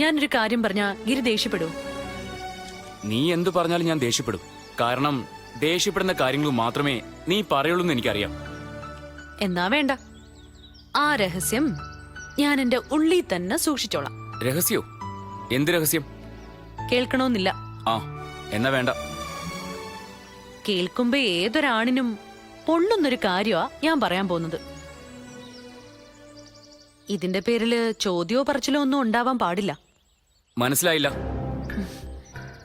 ഞാനൊരു കാര്യം പറഞ്ഞാ ഗിരി ദേഷ്യപ്പെടൂ? നീ എന്തു പറഞ്ഞാലും ഞാൻ ദേഷ്യപ്പെടും. കാരണം ദേഷ്യപ്പെടുന്ന കാര്യങ്ങൾ മാത്രമേ നീ പറയുള്ളൂ എന്ന് എനിക്കറിയാം. എന്നാ വേണ്ട, ആ രഹസ്യം ഞാൻ എന്റെ ഉള്ളിൽ തന്നെ സൂക്ഷിച്ചോളാം. രഹസ്യോ? എന്ത് രഹസ്യം? കേൾക്കണമെന്നില്ല. ആ എന്നാ വേണ്ട. കേൾക്കുമ്പോ ഏതൊരാണിനും പൊള്ളുന്നൊരു കാര്യമാ ഞാൻ പറയാൻ പോകുന്നത്. ഇതിന്റെ പേരില് ചോദ്യമോ പറച്ചിലോ ഒന്നും ഉണ്ടാവാൻ പാടില്ല. മനസ്സിലായില്ല.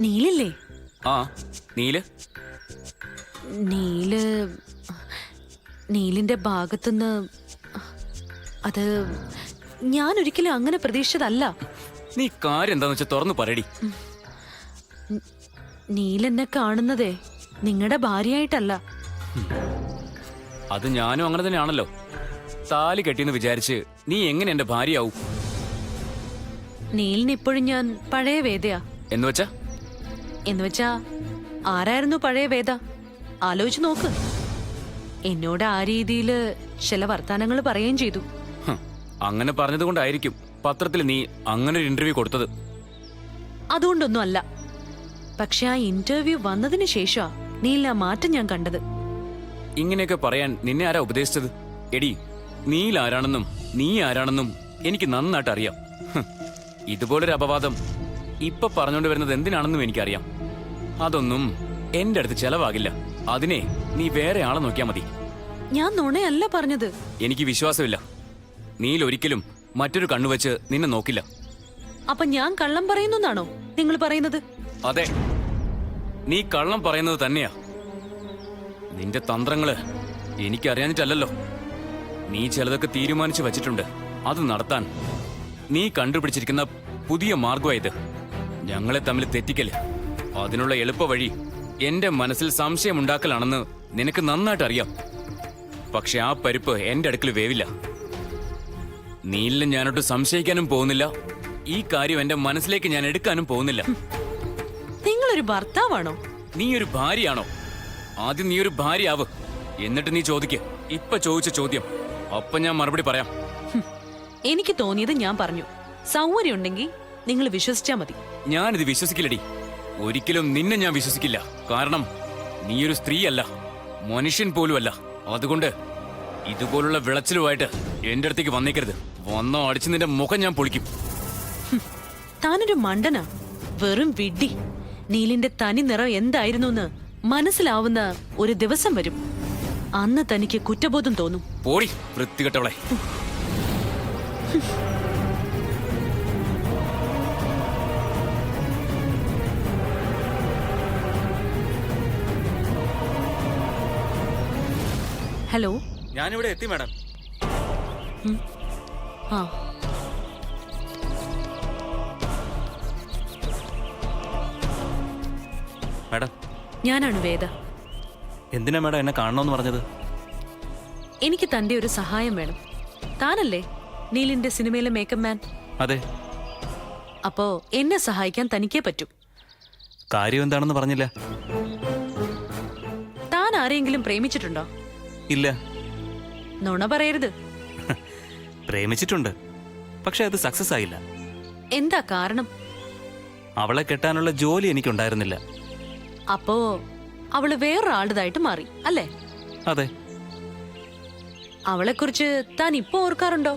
നീലില്ലേ? ആ നീല്. നീലിന്റെ ഭാഗത്തുനിന്ന് അത് ഞാൻ ഒരിക്കലും അങ്ങനെ പ്രതീക്ഷിച്ചതല്ല. നീ കാര്യം എന്താന്ന് വെച്ചാൽ തുറന്നു പറയടി. നീലെന്നെ കാണുന്നതേ നിങ്ങളുടെ ഭാര്യയായിട്ടല്ല. അത് ഞാനും അങ്ങനെ തന്നെയാണല്ലോ. താലി കെട്ടിയെന്ന് വിചാരിച്ച് നീ എങ്ങനെ എന്റെ ഭാര്യയാവും? നീലിന് ഇപ്പോഴും ഞാൻ പഴയ വേദയാ. എന്നുവെച്ചാ ആരായിരുന്നു പഴയ വേദ? ആലോചിച്ച് നോക്ക്. എന്നോട് ആ രീതിയില് ചില വർത്താനങ്ങൾ പറയുകയും ചെയ്തു. അങ്ങനെ പറഞ്ഞത് കൊണ്ടായിരിക്കും പത്രത്തിൽ നീ അങ്ങനെ ഒരു ഇന്റർവ്യൂ കൊടുത്തത്. അതുകൊണ്ടൊന്നും അല്ല. പക്ഷെ ആ ഇന്റർവ്യൂ വന്നതിന് ശേഷമാ നീലിന് ആ മാറ്റം ഞാൻ കണ്ടത്. ഇങ്ങനെയൊക്കെ പറയാൻ നിന്നെ ആരാ ഉപദേശിച്ചത്? എടി, നീൽ ആരാണെന്നും നീ ആരാണെന്നും എനിക്ക് നന്നായിട്ട് അറിയാം. ഇതുപോലൊരു അപവാദം ഇപ്പൊ പറഞ്ഞുകൊണ്ട് വരുന്നത് എന്തിനാണെന്നും എനിക്കറിയാം. അതൊന്നും എന്റെ അടുത്ത് ചെലവാകില്ല. അതിനെ നീ വേറെ ആളെ നോക്കിയാ മതി. ഞാൻ നുണയല്ല പറഞ്ഞത്. എനിക്ക് വിശ്വാസമില്ല. നീൽ ഒരിക്കലും മറ്റൊരു കണ്ണുവെച്ച് നിന്നെ നോക്കില്ല. അപ്പൊ ഞാൻ കള്ളം പറയുന്നാണോ നിങ്ങൾ പറയുന്നത്? അതെ, നീ കള്ളം പറയുന്നത് തന്നെയാ. നിന്റെ തന്ത്രങ്ങള് എനിക്കറിയാഞ്ഞിട്ടല്ലോ. നീ ചിലതൊക്കെ തീരുമാനിച്ചു വച്ചിട്ടുണ്ട്. അത് നടത്താൻ നീ കണ്ടുപിടിച്ചിരിക്കുന്ന പുതിയ മാർഗമായത് ഞങ്ങളെ തമ്മിൽ തെറ്റിക്കല്. അതിനുള്ള എളുപ്പ വഴി എന്റെ മനസ്സിൽ സംശയമുണ്ടാക്കലാണെന്ന് നിനക്ക് നന്നായിട്ട് അറിയാം. പക്ഷെ ആ പരിപ്പ് എന്റെ അടുക്കൽ വേവില്ല. നീലിനെ ഞാനോട്ട് സംശയിക്കാനും പോകുന്നില്ല. ഈ കാര്യം എന്റെ മനസ്സിലേക്ക് ഞാൻ എടുക്കാനും പോകുന്നില്ല. നിങ്ങളൊരു ഭർത്താവാണോ? നീ ഒരു ഭാര്യയാണോ? ആദ്യം നീ ഒരു ഭാര്യയാവ്, എന്നിട്ട് നീ ചോദിക്ക്. ഇപ്പൊ ചോദിച്ച ചോദ്യം അപ്പൊ ഞാൻ മറുപടി പറയാം. എനിക്ക് തോന്നിയത് ഞാൻ പറഞ്ഞു. സൗകര്യം ഉണ്ടെങ്കിൽ നിങ്ങൾ വിശ്വസിച്ചാ മതി. ഞാനിത് വിശ്വസിക്കില്ലടി. ഒരിക്കലും നിന്നെ ഞാൻ വിശ്വസിക്കില്ല. കാരണം നീ ഒരു സ്ത്രീയല്ല, മനുഷ്യൻ പോലുമല്ല. അതുകൊണ്ട് ഇതുപോലുള്ള വിളച്ചിലുമായിട്ട് എന്റെ അടുത്തേക്ക് വന്നേക്കരുത്. വന്നോ അടിച്ച് നിന്റെ മുഖം ഞാൻ പൊളിക്കും. താനൊരു മണ്ടനാ, വെറും വിഡ്ഢി. നീലിന്റെ തനി നിറം എന്തായിരുന്നു എന്ന് മനസ്സിലാവുന്ന ഒരു ദിവസം വരും. അന്ന് തനിക്ക് കുറ്റബോധം തോന്നും. പോടി വൃത്തികെട്ടവളെ. ഹലോ, ഞാനിവിടെ എത്തി മാഡം. ആ മാഡം, ഞാനാണ് വേദ. എന്തിനാ മാഡം എന്നെ കാണണമെന്ന് പറഞ്ഞത്? എനിക്ക് തന്റെ ഒരു സഹായം വേണം. താനല്ലേ നീലിന്റെ സിനിമയിലെ മേക്കപ്പ് മാൻ? അതെ. അപ്പോ എന്നെ സഹായിക്കാൻ തനിക്കേ പറ്റൂ. കാര്യം എന്താണെന്ന് പറഞ്ഞില്ല. താൻ ആരെയെങ്കിലും പ്രേമിച്ചിട്ടുണ്ടോ? ഇല്ല. നുണ പറയരുത്. പ്രേമിച്ചിട്ടുണ്ട്, പക്ഷെ അത് സക്സസ് ആയില്ല. എന്താ കാരണം? അവളെ കെട്ടാനുള്ള ജോലി എനിക്കുണ്ടായിരുന്നില്ല. അപ്പോ അവള് വേറൊരാളുടേതായിട്ട് മാറി അല്ലേ? അതെ. അവളെക്കുറിച്ച് താൻ ഇപ്പൊ ഓർക്കാറുണ്ടോ?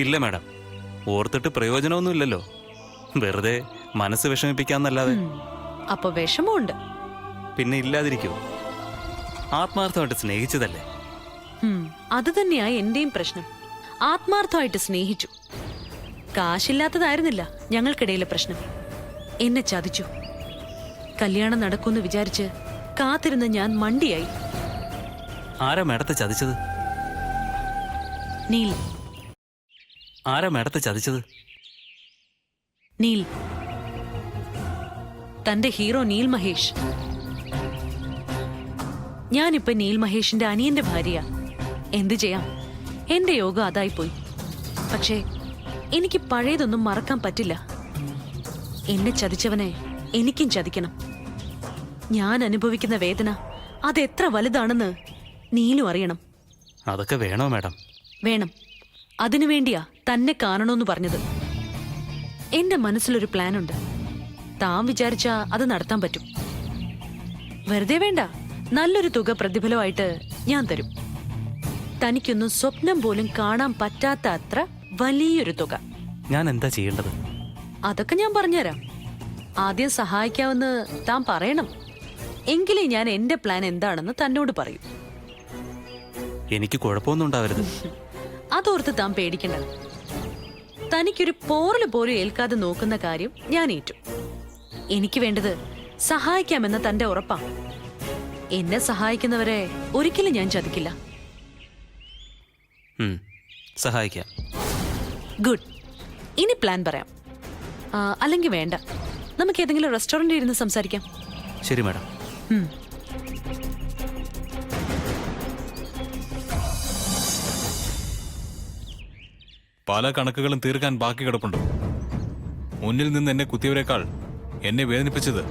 ഇല്ല മാഡം, ഓർത്തിട്ട് പ്രയോജനമൊന്നുമില്ലല്ലോ. വെറുതെ മനസ്സ് വിഷമിപ്പിക്കാന്നല്ലാതെ. അപ്പൊ വിഷമമുണ്ട്. പിന്നെ ഇല്ലാതിരിക്കൂ. ആത്മാർത്ഥമായിട്ട് സ്നേഹിച്ചതല്ലേ. അത് തന്നെയാ എന്റെയും പ്രശ്നം. ആത്മാർത്ഥമായിട്ട് സ്നേഹിച്ചു. കാശില്ലാത്തതായിരുന്നില്ല ഞങ്ങൾക്കിടയിലെ പ്രശ്നം. എന്നെ ചതിച്ചു. കല്യാണം നടക്കുമെന്ന് വിചാരിച്ച് കാത്തിരുന്ന് ഞാൻ മണ്ടിയായി. ആരാ മേഡത്തെ ചതിച്ചത്? നീൽ. ആരാ മേഡത്തെ ചതിച്ചത്? നീൽ. തന്റെ ഹീറോ നീൽ മഹേഷ്. ഞാനിപ്പോ നീൽ മഹേഷിന്റെ അനിയന്റെ ഭാര്യയാ. എന്തു ചെയ്യാം, എന്റെ യോഗം അതായിപ്പോയി. പക്ഷേ എനിക്ക് പഴയതൊന്നും മറക്കാൻ പറ്റില്ല. എന്നെ ചതിച്ചവനെ എനിക്കും ചതിക്കണം. ഞാൻ അനുഭവിക്കുന്ന വേദന അതെത്ര വലുതാണെന്ന് നീലും അറിയണം. അതൊക്കെ വേണോ മാഡം? വേണം. അതിനുവേണ്ടിയാ തന്നെ കാണണമെന്ന് പറഞ്ഞത്. എന്റെ മനസ്സിലൊരു പ്ലാൻ ഉണ്ട്. താൻ വിചാരിച്ചാ അത് നടത്താൻ പറ്റും. വെറുതെ വേണ്ട, നല്ലൊരു തുക പ്രതിഫലമായിട്ട് ഞാൻ തരും. തനിക്കൊന്നും സ്വപ്നം പോലും കാണാൻ പറ്റാത്ത അത്ര വലിയൊരു തുക. ഞാൻ എന്താ ചെയ്യേണ്ടത്? അതൊക്കെ ഞാൻ പറഞ്ഞുതരാം. ആദ്യം സഹായിക്കാമെന്ന് താൻ പറയണം. എങ്കിലേ ഞാൻ എന്റെ പ്ലാൻ എന്താണെന്ന് തന്നോട് പറയൂ. എനിക്ക് കുഴപ്പമൊന്നും ഉണ്ടാവരുത്. അതോർത്ത് താൻ പേടിക്കണ്ട. തനിക്കൊരു പോറല് പോലും ഏൽക്കാതെ നോക്കുന്ന കാര്യം ഞാൻ ഏറ്റു. എനിക്ക് വേണ്ടത് സഹായിക്കാമെന്ന തന്റെ ഉറപ്പാ. എന്നെ സഹായിക്കുന്നവരെ ഒരിക്കലും ഞാൻ ചതിക്കില്ല. സഹായിക്കാം. ഗുഡ്. ഇനി പ്ലാൻ പറയാം. അല്ലെങ്കിൽ വേണ്ട, നമുക്ക് ഏതെങ്കിലും റെസ്റ്റോറന്റിൽ ഇരുന്ന് സംസാരിക്കാം. ശരി മാഡം. പല കണക്കുകളും തീർക്കാൻ ബാക്കി കിടപ്പുണ്ട്. മുന്നിൽ നിന്ന് എന്നെ കുത്തിയവരെക്കാൾ എന്നെ വേദനിപ്പിച്ചത്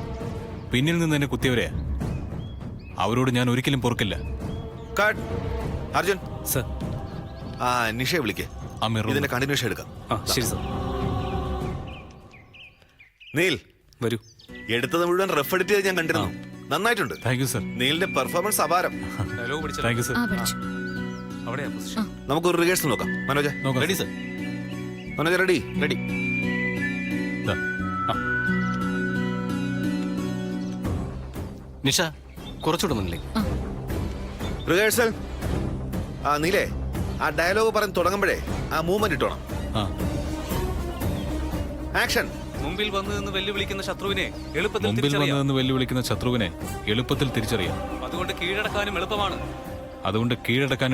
പിന്നിൽ നിന്ന് എന്നെ കുത്തിയവരെയാ. അവരോട് ഞാൻ ഒരിക്കലും പൊറുക്കില്ല. കട്ട്. അർജുൻ, സർ. ആ നിഷയെ വിളിക്കേ. ഇതിന്റെ കണ്ടിന്യൂഷൻ എടുക്കാം. ശരി സർ. നീൽ, വരൂ. എടുത്തത് മുഴുവൻ റഫ് എഡിറ്റ് ചെയ്ത് ഞാൻ കണ്ടിരുന്നു. നന്നായിട്ടുണ്ട്. Thank you sir. നീലിന്റെ പെർഫോമൻസ് അപാരം. Thank you sir. നമുക്കൊരു റിഹേഴ്സൽ നോക്കാം. Manoj ready sir. Manoj ready? Ready. Nisha കുറച്ചുകൂടെ മുന്നിലേക്ക്. റിഹേഴ്സൽ. ആ നീലേ, ആ ഡയലോഗ് പറഞ്ഞ് തുടങ്ങുമ്പോഴേ ആ മൂവ്മെന്റ് ഇട്ടോണം. ആക്ഷൻ. മുമ്പിൽ വന്നു നിന്ന് വെല്ലുവിളിക്കുന്ന ശത്രുവിനെ വെല്ലുവിളിക്കുന്ന ശത്രുവിനെ എളുപ്പത്തിൽ തിരിച്ചറിയാം. അതുകൊണ്ട് കീഴടക്കാനും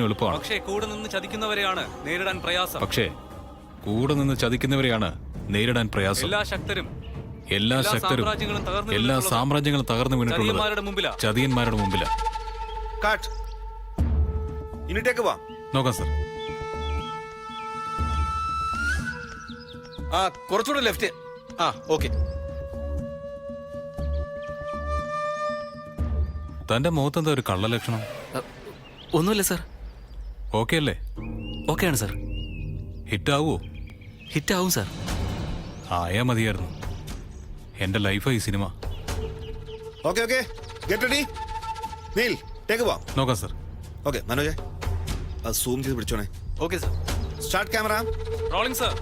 എളുപ്പമാണ്. പക്ഷേ കൂടെ നിന്ന് ചതിക്കുന്നവരെയാണ് നേരിടാൻ പ്രയാസം. എല്ലാ ശക്തരും എല്ലാ സാമ്രാജ്യങ്ങളും തകർന്നു വീണിട്ടുള്ളത് ചതിയന്മാരുടെ മുമ്പിലാ. കട്ട്. ഇനി ടേക്ക് വാ. നോക്കാം സർ. ആ കുറച്ചുകൂടെ ലെഫ്റ്റ്. ആ ഓക്കെ. തന്റെ മുഖത്തെന്താ ഒരു കള്ള ലക്ഷണം? ഒന്നുമില്ല സർ. ഓക്കെ അല്ലേ? ഓക്കെയാണ് സർ. ഹിറ്റാവോ? ഹിറ്റാവും സർ. ആയാ മതിയായിരുന്നു. എന്റെ ലൈഫായി സിനിമ. Okay okay, get ready. Neel, take വാ. നോക്കാം സർ. ഓക്കെ മനോജ്, അത് സൂം ചെയ്ത് പിടിച്ചോണേ. Okay sir. Start camera. Rolling sir.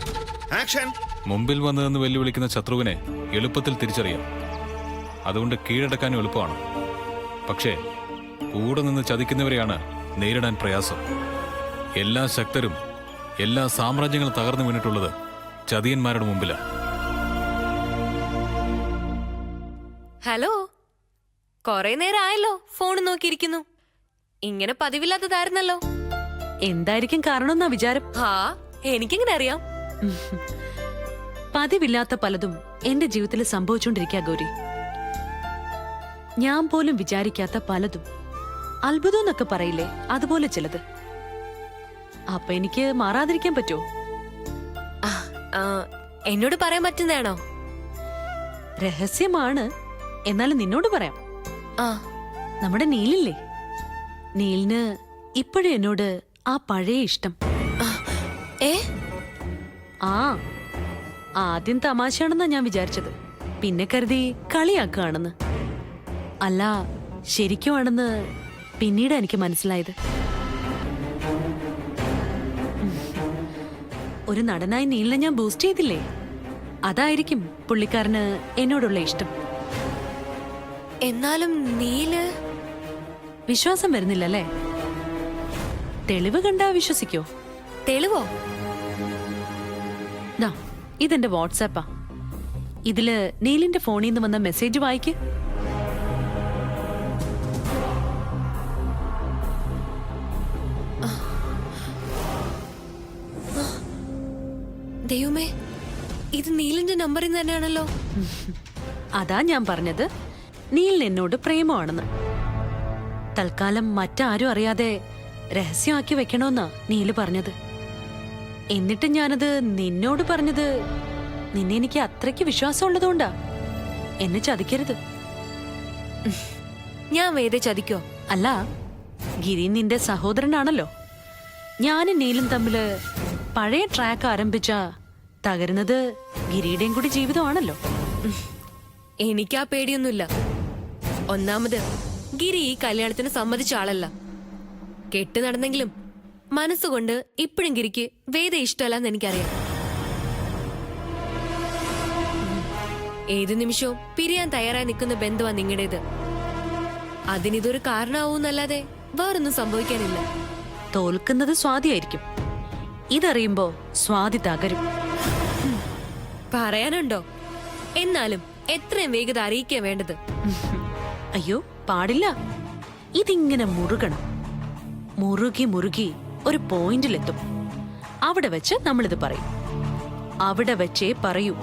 Action. മുമ്പിൽ വന്നു നിന്ന് വെല്ലുവിളിക്കുന്ന ശത്രുവിനെ എളുപ്പത്തിൽ തിരിച്ചറിയാം. അതുകൊണ്ട് കീഴടക്കാനും എളുപ്പമാണ്. പക്ഷേ കൂടെ നിന്ന് ചതിക്കുന്നവരെയാണ് നേരിടാൻ പ്രയാസം. എല്ലാ ശക്തരും എല്ലാ സാമ്രാജ്യങ്ങളും തകർന്നു വീണിട്ടുള്ളത് ചതിയന്മാരുടെ മുമ്പിലാണ്. ഹലോ, കൊറേ നേരം ആയല്ലോ ഫോൺ നോക്കിയിരിക്കുന്നു. ഇങ്ങനെ പതിവില്ലാത്തതായിരുന്നല്ലോ. എന്തായിരിക്കും കാരണമെന്നാ വിചാരം? ഹാ, എനിക്കെങ്ങനെ അറിയാം? പതിവില്ലാത്ത പലതും എന്റെ ജീവിതത്തിൽ സംഭവിച്ചുകൊണ്ടിരിക്കുക ഗൗരി. ഞാൻ പോലും വിചാരിക്കാത്ത പലതും. അത്ഭുതം എന്നൊക്കെ പറയില്ലേ, അതുപോലെ ചിലത്. അപ്പൊ എനിക്ക് മാറാതിരിക്കാൻ പറ്റുമോ? എന്നോട് പറയാൻ പറ്റുന്നതാണോ? രഹസ്യമാണ്, എന്നാലും നിന്നോട് പറയാം. ആ, നമ്മുടെ നീലില്ലേ, നീലിന് ഇപ്പോഴും എന്നോട് ആ പഴയ ഇഷ്ടം. ഏ ആ, ആദ്യം തമാശയാണെന്നാ ഞാൻ വിചാരിച്ചത്. പിന്നെ കരുതി കളിയാക്കുകയാണെന്ന്. അല്ല, ശരിക്കുമാണെന്ന് പിന്നീട് എനിക്ക് മനസ്സിലായത്. ഒരു നടനായി നീലിനെ ഞാൻ ബൂസ്റ്റ് ചെയ്തില്ലേ, അതായിരിക്കും പുള്ളിക്കാരന് എന്നോടുള്ള ഇഷ്ടം. എന്നാലും നീല് വിശ്വാസം വരുന്നില്ലല്ലേ? തെളിവ് കണ്ടാ വിശ്വസിക്കോ? തെളിവോ? ദാ, ഇതെന്റെ വാട്സാപ്പാ. ഇതില് നീലിന്റെ ഫോണിൽ നിന്ന് വന്ന മെസ്സേജ് വായിക്ക്. ദൈവമേ, ഇത് നീലിന്റെ നമ്പറിൽ നിന്ന് തന്നെയാണല്ലോ. അതാ ഞാൻ പറഞ്ഞത് നീലിന് എന്നോട് പ്രേമമാണെന്ന്. തൽക്കാലം മറ്റാരും അറിയാതെ രഹസ്യമാക്കി വെക്കണമെന്നാ നീല് പറഞ്ഞത്. എന്നിട്ട് ഞാനത് നിന്നോട് പറഞ്ഞത് നിന്നെ എനിക്ക് അത്രയ്ക്ക് വിശ്വാസമുള്ളതുകൊണ്ടാ. എന്നെ ചതിക്കരുത്. ഞാൻ വേദ ചതിക്കോ? അല്ല, ഗിരി നിന്റെ സഹോദരനാണല്ലോ. ഞാനും നീലും തമ്മില് പഴയ ട്രാക്ക് ആരംഭിച്ച തകരുന്നത് ഗിരിയുടെയും കൂടി ജീവിതമാണല്ലോ. എനിക്ക് ആ പേടിയൊന്നുമില്ല. ഒന്നാമത് ഗിരി ഈ കല്യാണത്തിന് സമ്മതിച്ച ആളല്ല. കെട്ട് നടന്നെങ്കിലും മനസ്സുകൊണ്ട് ഇപ്പോഴും ഗിരിക്ക് വേദ ഇഷ്ടമല്ലെന്ന് എനിക്കറിയാം. ഏതു നിമിഷവും പിരിയാൻ തയ്യാറായി നിൽക്കുന്ന ബന്ധുവാ നിങ്ങളുടേത്. അതിനിതൊരു കാരണമാവൂന്നല്ലാതെ വേറൊന്നും സംഭവിക്കാനില്ല. തോൽക്കുന്നത് സ്വാതിയായിരിക്കും. ഇതറിയുമ്പോ സ്വാതി തകരും. പറയാനുണ്ടോ? എന്നാലും എത്രയും വേഗത അറിയിക്കുക വേണ്ടത്. അയ്യോ പാടില്ല. ഇതിങ്ങനെ മുറുകണം. മുറുകി മുറുകി ഒരു പോയിന്റിലെത്തും. അവിടെ വെച്ച് നമ്മളിത് പറയും. അവിടെ വെച്ചേ പറയൂ.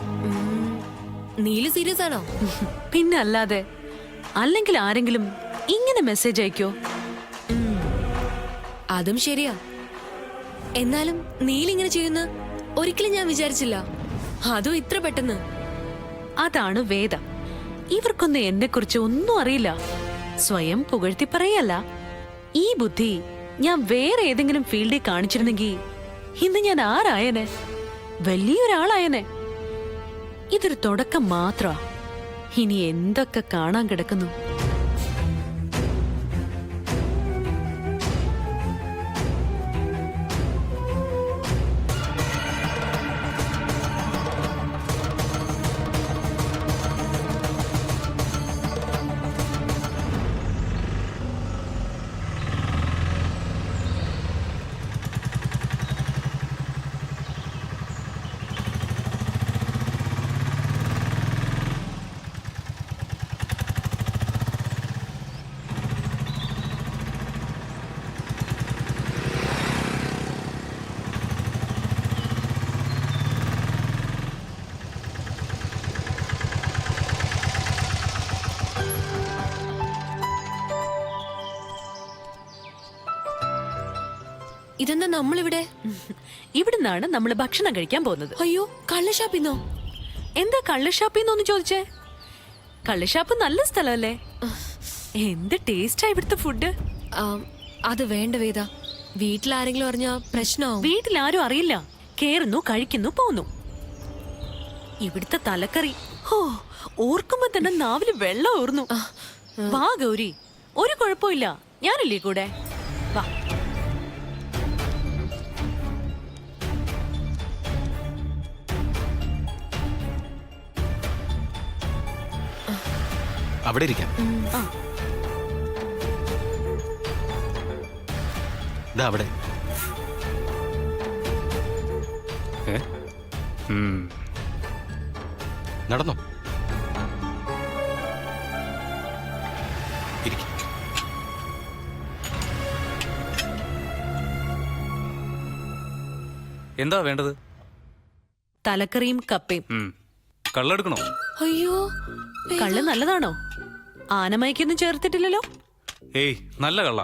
നീല് സീരിയസ് ആണോ? പിന്നെ അല്ലാതെ. അല്ലെങ്കിൽ ആരെങ്കിലും ഇങ്ങനെ മെസ്സേജ് അയക്കോ? അതും ശരിയാ. എന്നാലും നീലിങ്ങനെ ചെയ്യുന്ന ഒരിക്കലും ഞാൻ വിചാരിച്ചില്ല. അതും ഇത്ര പെട്ടെന്ന്. അതാണ് വേദ. ഇവർക്കൊന്നും എന്നെ കുറിച്ച് ഒന്നും അറിയില്ല. സ്വയം പുകഴ്ത്തി പറയല്ല. ഈ ബുദ്ധി ഞാൻ വേറെ ഏതെങ്കിലും ഫീൽഡിൽ കാണിച്ചിരുന്നെങ്കിൽ ഇന്ന് ഞാൻ ആരായനെ? വലിയൊരാളായനെ. ഇതൊരു തുടക്കം മാത്രമാ. ഇനി എന്തൊക്കെ കാണാൻ കിടക്കുന്നു. ഇതെന്താ നമ്മളിവിടെ? ഇവിടുന്നാണ് നമ്മൾ ഭക്ഷണം കഴിക്കാൻ പോകുന്നത്. അയ്യോ, കള്ളഷാപ്പിന്നോ? എന്താ കള്ളുഷാപ്പിന്നൊന്ന് ചോദിച്ചേ? കള്ളുഷാപ്പ് നല്ല സ്ഥലമല്ലേ? എന്ത് ടേസ്റ്റാ ഇവിടുത്തെ ഫുഡ്. അത് വേണ്ട വേദ. വീട്ടിലാരെങ്കിലും അറിഞ്ഞാ പ്രശ്നമാവും. വീട്ടിലാരും അറിയില്ല. കേറുന്നു, കഴിക്കുന്നു, പോന്നു. ഇവിടുത്തെ തലക്കറി ഓർക്കുമ്പോ തന്നെ നാവില് വെള്ളം ഊർന്നു. വാ ഗൗരി, ഒരു കുഴപ്പമില്ല. ഞാനില്ലേ കൂടെ? വാ. അവിടെ ഇരിക്കാം. ദാ അവിടെ. നടന്നോ? ഇരിക്കും. എന്താ വേണ്ടത്? തലക്കറിയും കപ്പയും. കള്ളെടുക്കണോ? അയ്യോ, കള്ള് നല്ലതാണോ? ആനമയക്കൊന്നും ചേർത്തിട്ടില്ലല്ലോ. ഏയ്, നല്ല കള്ള.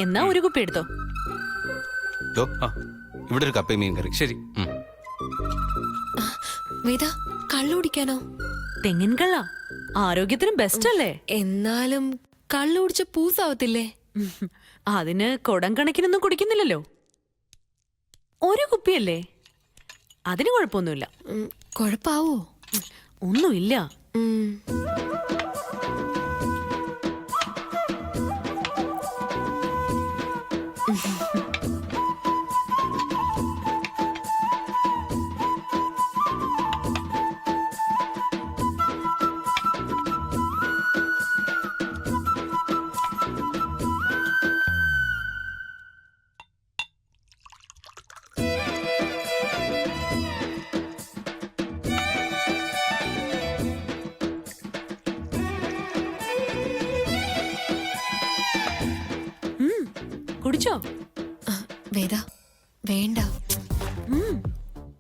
എന്നാ ഒരു കുപ്പി എടുത്തോ. ദോ, ഇവിടെ ഒരു കപ്പയും മീൻ കറി. ശരി. വേദ, കള്ളുടിക്കാനോ? തെങ്ങിൻ കള്ള ആരോഗ്യത്തിന് ബെസ്റ്റ് അല്ലേ? എന്നാലും കള്ളു കുടിച്ച പൂസാവത്തില്ലേ? അതിന് കുടം കണക്കിനൊന്നും കുടിക്കുന്നില്ലല്ലോ. ഒരു കുപ്പിയല്ലേ, അതിന് കുഴപ്പമൊന്നുമില്ല. കൊഴപ്പാവോ? ഒന്നുമില്ല. കുടിച്ചോ? വേദ, വേണ്ട.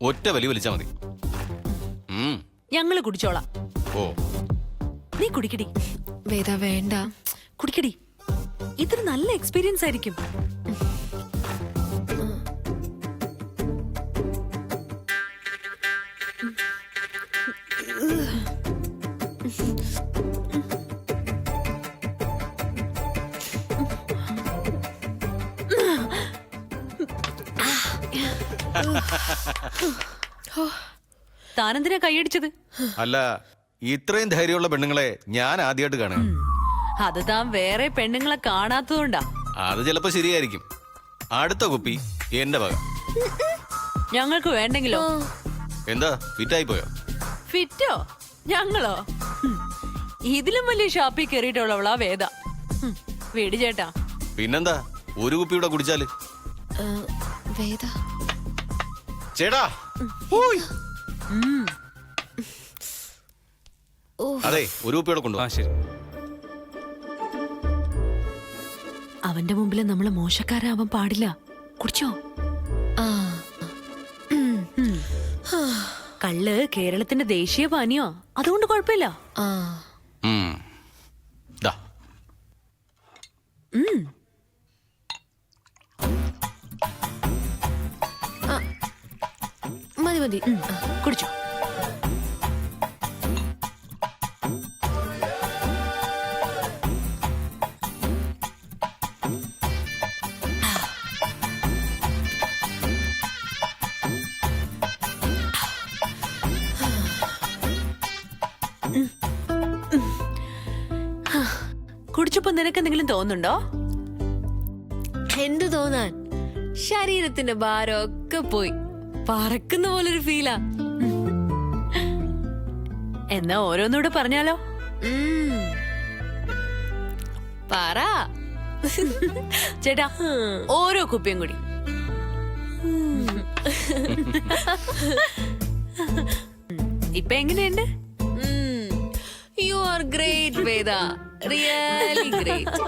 ഒറ്റ വലി വലിച്ചാ മതി. ഞങ്ങള് കുടിച്ചോളാം. ഓ, നീ കുടിക്കടി. വേദ, വേണ്ട. കുടിക്കടി. ഇതൊരു നല്ല എക്സ്പീരിയൻസ് ആയിരിക്കും. താനെന്തിനാ കൈയടിച്ചത്? അല്ല, ഇത്രയും ധൈര്യമുള്ള പെണ്ണുങ്ങളെ ഞാൻ ആദ്യമായിട്ട് കാണുക. അത് താൻ വേറെ പെണ്ണുങ്ങളെ കാണാത്തതുകൊണ്ടാ. അത് ചിലപ്പോ ശരിയായിരിക്കും. അടുത്ത കുപ്പി എന്റെ വക. ഞങ്ങൾക്ക് വേണ്ടെങ്കിലോ? എന്താ ഫിറ്റായി പോയോ? ഫിറ്റോ? ഞങ്ങളോ? ഇതിലും വലിയ ഷാപ്പിൽ കയറിയിട്ടുള്ളവളാ വേദ. വീട് ചേട്ടാ. പിന്നെന്താ, ഒരു കുപ്പി കൂടെ കുടിച്ചാല്? വേദ ചേട്ടാ, അതെ, ഒരു കുപ്പിയോടെ ആ കൊണ്ടുപോവാ. ശരി. അവന്റെ മുമ്പിൽ നമ്മള് മോശക്കാരാവാൻ പാടില്ല. കുടിച്ചോ? കള്ള് കേരളത്തിന്റെ ദേശീയ പാനീയോ, അതുകൊണ്ട് കുഴപ്പമില്ല. ദാ. മതി മതി. കുടിച്ചോ. കുടിച്ചപ്പോ നിനക്ക് എന്തെങ്കിലും തോന്നുന്നുണ്ടോ? എന്ത് തോന്നാൻ, ശരീരത്തിന്റെ ഭാരമൊക്കെ പോയി പറക്കുന്ന പോലൊരു ഫീലാ. എന്നാ ഓരോന്നൂടെ പറഞ്ഞാലോ? പറ ചേട്ടാ, ഓരോ കുപ്പിയും കൂടി. ഇപ്പൊ എങ്ങനെയുണ്ട്? You are great Veda, really great.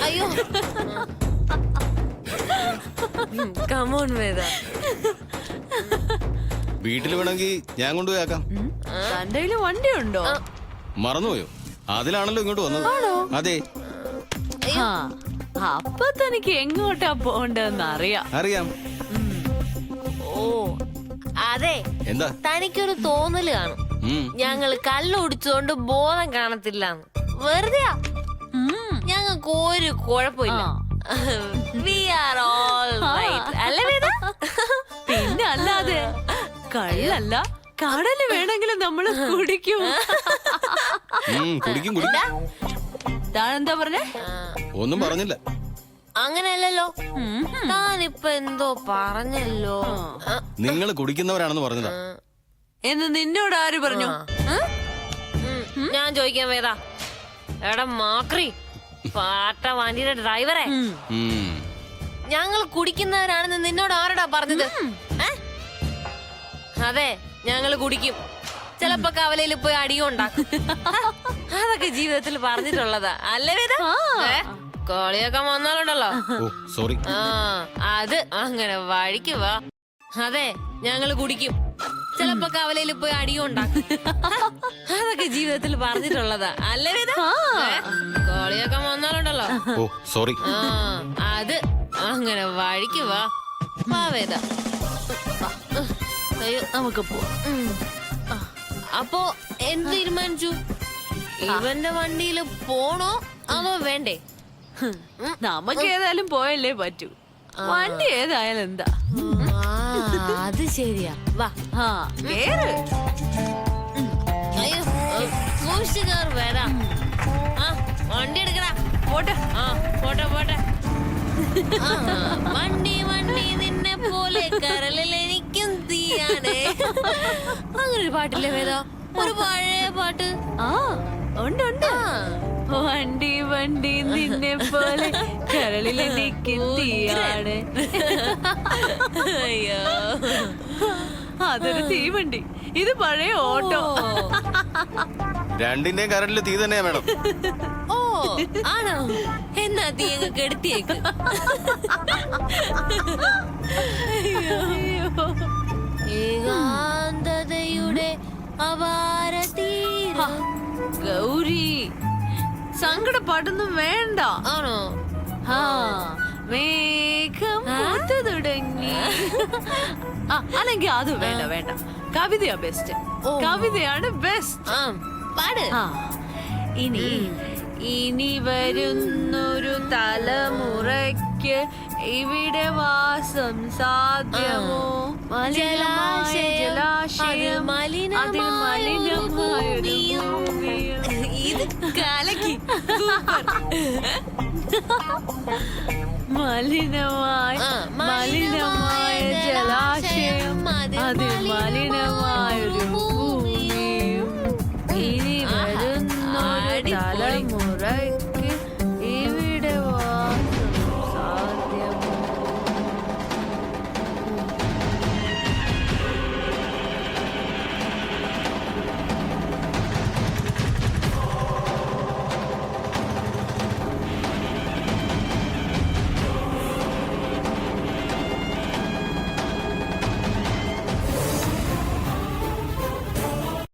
അയ്യോ, കമോൺ വേദ. വീട്ടിൽ വേണമെങ്കിൽ ഞാൻ കൊണ്ടുപോയി ആക്കാം. തന്റെ കയ്യില് വണ്ടിയുണ്ടോ? മറന്നുപോയോ? അതിലാണല്ലോ ഇങ്ങോട്ട് വന്നത്. അതെ, ആ, അപ്പൊ തനിക്ക് എങ്ങോട്ടാ പോണ്ടെന്ന് അറിയാം. അറിയാം. ഓ അതെ, എന്താ? തനിക്കൊരു തോന്നല് കാണും ഞങ്ങള് കള്ളു കുടിച്ചതുകൊണ്ട് ബോധം കാണത്തില്ലാന്ന്. വെറുതെയാ, ഞങ്ങൾക്ക് ഒരു കുഴപ്പമില്ല. We are all right. അല്ലേ വേദ? പിന്നെ അല്ലാതെ. കള്ളല്ല, കടല് വേണമെങ്കിലും നമ്മള് കുടിക്കും. കുടിക്കും കുടിക്കും. താനെന്താ പറഞ്ഞേ? ഒന്നും പറഞ്ഞില്ല. അങ്ങനെയല്ലല്ലോ, താനിപ്പൊ എന്തോ പറഞ്ഞല്ലോ. നിങ്ങൾ കുടിക്കുന്നവരാണെന്ന് പറഞ്ഞതാ. എന്ന് നിന്നോട് ആര് പറഞ്ഞു? ഞാൻ ചോദിക്കാൻ വേദ, എടാ മാക്രി, പാട്ട വണ്ടിയുടെ ഡ്രൈവറെ, ഞങ്ങൾ കുടിക്കുന്നവരാണെന്ന് നിന്നോട് ആരടാ പറഞ്ഞത്? അതെ, ഞങ്ങള് കുടിക്കും. ചിലപ്പോ കവലയിൽ പോയി അടിയുണ്ടാക്കും. അതൊക്കെ ജീവിതത്തിൽ പറഞ്ഞിട്ടുള്ളതാ അല്ലേ വേദ? കോളിയൊക്കെ വന്നാലുണ്ടല്ലോ. ഓ സോറി. അത് അങ്ങനെ വഴിക്ക് വാ. അതെ, ഞങ്ങള് കുടിക്കും. ചിലപ്പോ കവലയിൽ പോയി അടിയുണ്ടാക്കും. അതൊക്കെ ജീവിതത്തിൽ പറഞ്ഞിട്ടുള്ളതാ അല്ലേ വേദ? കോളിയൊക്കെ വന്നാലുണ്ടല്ലോ. ഓ സോറി. അത് അങ്ങനെ വഴിക്ക് വാ. വാ വേദ. അയ്യോ, നമുക്ക് പോവാം. അപ്പോ എന്ത് തീരുമാനിച്ചു? ഇവന്റെ വണ്ടിയിൽ പോണോ അതോ വേണ്ടേ? നമുക്ക് ഏതായാലും പോയല്ലേ പറ്റൂ. വണ്ടി ഏതായാലും എന്താ? അത് ശരിയാ. വാ. കേറ്. അയ്യോ, സൂക്ഷിക്കാർ വരാം. വണ്ടി എടുക്കടാ. പോട്ടെ. പോട്ടെ പോട്ടെ. വണ്ടി വണ്ടി നിന്നെ പോലെ കരളിൽ എനിക്കും തീയാണ്. അങ്ങനൊരു പാട്ടില്ലേ വേദ? ഒരു പഴയ പാട്ട്. ഉണ്ട് ഉണ്ട്. വണ്ടി വണ്ടി നിന്നെ പോലെ കരളിൽ എനിക്ക് തീയാണ്. അയ്യോ, അതൊരു തീവണ്ടി, ഇത് പഴയ ഓട്ടോ. രണ്ടിന്റെയും കരണ്ടില് തീ തന്നെയാ മേഡം. ഓ ആണോ? എന്നാ തീ അങ്ങ് കെടുത്തിയേക്ക്. ഏകാന്തതയുടെ അപാരതീരം. ഗൗരി സങ്കടപ്പാട്ടൊന്നും വേണ്ട. ആണോ? ആ, മേഘം പൂത്തു തുടങ്ങി. അല്ലെങ്കിൽ അത് വേണ്ട വേണ്ട, കവിതയാ ബെസ്റ്റ്. കവിതയാണ് ബെസ്റ്റ്. ആ, പാട്. ഇനി ഇനി വരുന്നൊരു തലമുറയ്ക്ക് ഇവിടെ വാസം സാധ്യമോ? മലിനമായ ജലാശയം, അതിൽ മലിനമായൊരു ഭൂമിയും. ഇത് കലക്കി. മലിനമായ മലിനമായ ജലാശയം, അതിൽ മലിനമായൊരു ഭൂമി.